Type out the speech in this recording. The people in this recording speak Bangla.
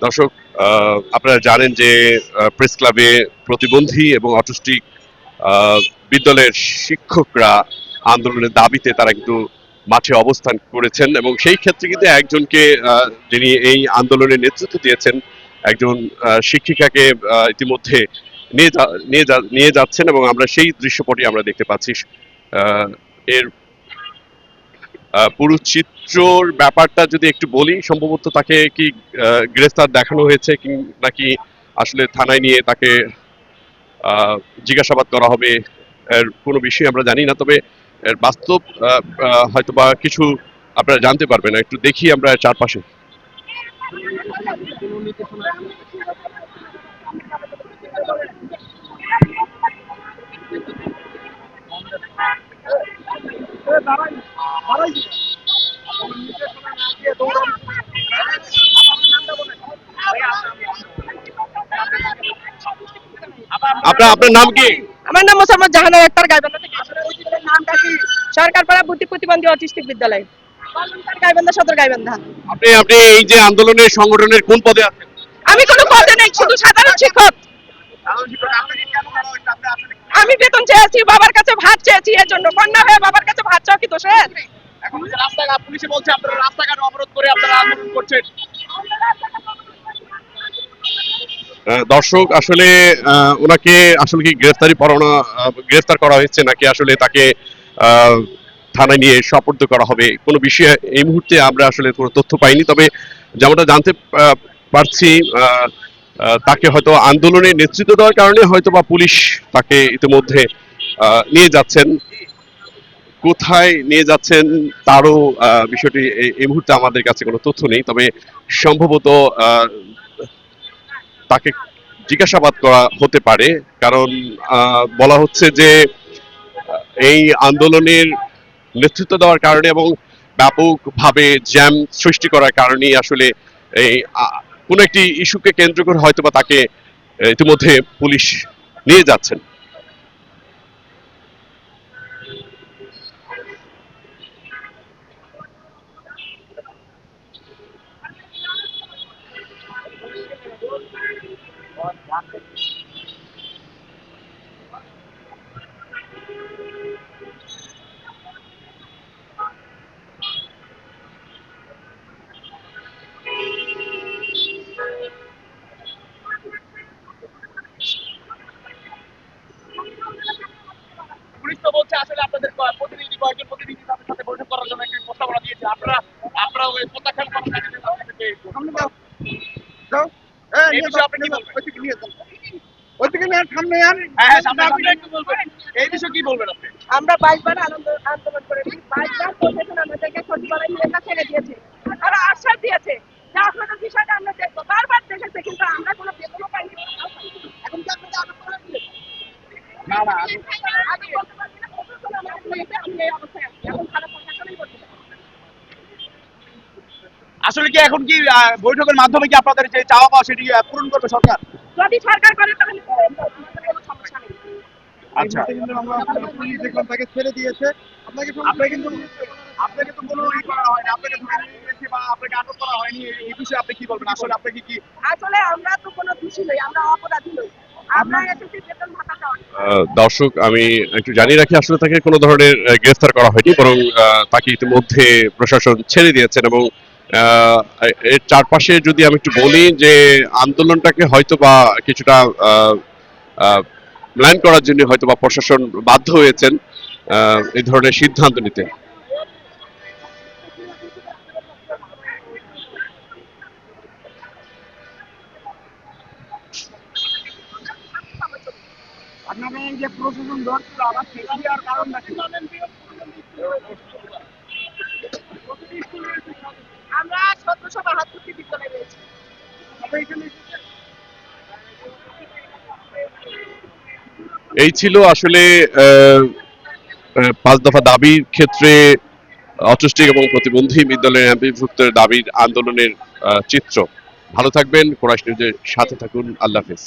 দর্শক, আপনারা জানেন যে প্রেস ক্লাবে প্রতিবন্ধী এবং অটিস্টিক বিদ্যালয়ের শিক্ষকরা আন্দোলনের দাবিতে তারা কিন্তু মাঠে অবস্থান করেছেন এবং সেই ক্ষেত্রে কিন্তু একজনকে যিনি এই আন্দোলনের নেতৃত্ব দিয়েছেন, একজন শিক্ষিকাকে ইতিমধ্যে নিয়ে যাচ্ছেন এবং আমরা সেই দৃশ্যপটই আমরা দেখতে পাচ্ছি। এর পুরো চিত্রর ব্যাপারটা যদি একটু বলি, সম্ভবত তাকে কি গ্রেফতার দেখানো হয়েছে নাকি আসলে থানায় নিয়ে তাকে জিজ্ঞাসাবাদ করা হবে, এর কোনো বিষয় আমরা জানি না। তবে এর বাস্তব হয়তোবা কিছু আপনারা জানতে পারবেন। একটু দেখি আমরা চারপাশে। আপনার নাম কি? আমার নাম মোসাম্মদ জাহানারা আক্তার, গাইবান্ধা থেকে। নামটা কি? সরকারপাড়া বুদ্ধি প্রতিবন্ধী অটিস্টিক বিদ্যালয়, গাইবান্ধা সদর, গাইবান্ধা। আপনি এই যে আন্দোলনের সংগঠনের কোন পদে আছেন? আমি কোনো পদে নেই, শুধু সাধারণ শিক্ষক। আমি বেতন চেয়েছি, বাবার কাছে ভাত চেয়েছি, এর জন্য কন্যা হয়ে বাবার কাছে ভাত চাও কি দোষের? এখন রাস্তাঘাট পুলিশে বলছে আপনারা রাস্তাঘাট অবরোধ করে আপনারা আন্দোলন করছেন। দর্শক, আসলে ওনাকে আসলে কি গ্রেফতার করা হয়েছে নাকি আসলে তাকে থানায় নিয়ে সোপর্দ করা হবে, কোনো বিষয়ে এই মুহূর্তে আমরা আসলে কোনো তথ্য পাইনি। তবে যেমনটা জানতে পারছি, তাকে হয়তো আন্দোলনের নেতৃত্ব দেওয়ার কারণে হয়তো বা পুলিশ তাকে ইতিমধ্যে নিয়ে যাচ্ছেন। কোথায় নিয়ে যাচ্ছেন তারও বিষয়টি এই মুহূর্তে আমাদের কাছে কোনো তথ্য নেই। তবে সম্ভবত তাকে জিজ্ঞাসাবাদ করা হতে পারে, কারণ বলা হচ্ছে যে এই আন্দোলনের নেতৃত্ব দেওয়ার কারণে এবং ব্যাপকভাবে জ্যাম সৃষ্টি করার কারণেই আসলে এই কোন একটি ইস্যুকে কেন্দ্র করে হয়তোবা তাকে ইতিমধ্যে পুলিশ নিয়ে যাচ্ছেন। পুলিশ তো বলছে আসলে আপনাদের কয়েকজন প্রতিনিধি তাদের সাথে বৈঠক করার জন্য একটি প্রস্তাবনা দিয়েছে, আপনারা ওই প্রত্যাখ্যান করার এই বিষয়ে আপনি কি বলবেন? এই বিষয়ে কি বলবেন আপনি? আমরা 22 বার আন্দোলন করেছি, 22 বার প্রশাসন আমাদেরকে সচিবালয় লেখা ছেড়ে দিয়েছে, তারা আশ্বাস দিয়েছে যে আপনাদের বিষয়টা আমরা দেখবো, বারবার দেখেছে, কিন্তু আমরা কোনো বেতনও পাইনি। এখন কি আপনাদের আটক করা হয়েছে? না না, আমি বলতে পারছি না, প্রশাসন আমাদের বলেছে আমি এই অবস্থায় আছি, এখন খারাপ প্রশাসনই বলতে পারে। আসলে কি এখন কি বৈঠকের মাধ্যমে কি আপনাদের যে চাওয়া পাওয়া সেটি পূরণ করবে সরকার? যদি সরকার করে তাহলে আমাদের কোনো সমস্যা নেই। আচ্ছা, পুলিশ দেখলাম তাকে ছেড়ে দিয়েছে। আপনাকে তো কোনো ই করা হয়নি, আপনাকে ধরে নিয়ে গেছে বা আপনাকে আটক করা হয়নি, এই বিষয়ে আপনি কি বলবেন? আসলে আপনাকে কি আসলে আমরা তো কোনো দোষী নই, আমরা অপরাধী নই, আমরা এসেছি বেতন ভাতা চাওয়ার। দর্শক, আমি একটু জানিয়ে রাখি, আসলে তাকে কোনো ধরনের গ্রেফতার করা হয়নি, বরং তাকে ইতিমধ্যে প্রশাসন ছেড়ে দিয়েছেন। এবং এর চারপাশে যদি আমি একটু বলি যে আন্দোলনটাকে হয়তো বা কিছুটা প্ল্যান করার জন্য হয়তো বা প্রশাসন বাধ্য হয়েছেন এই ধরনের সিদ্ধান্ত নিতে। আপনারা এই যে প্রশাসন ধরছিল আবার ছেড়ে দেওয়ার কারণটা কি? আমরা 1772 বিদ্যালয়ে রয়েছি। এই ছিল আসলে 5 দফা দাবির ক্ষেত্রে অটিস্টিক এবং প্রতিবন্ধী বিদ্যালয়ের এমপিভুক্ত দাবির আন্দোলনের চিত্র। ভালো থাকবেন, কোরাইশ নিউজের সাথে থাকুন। আল্লাহ হাফেজ।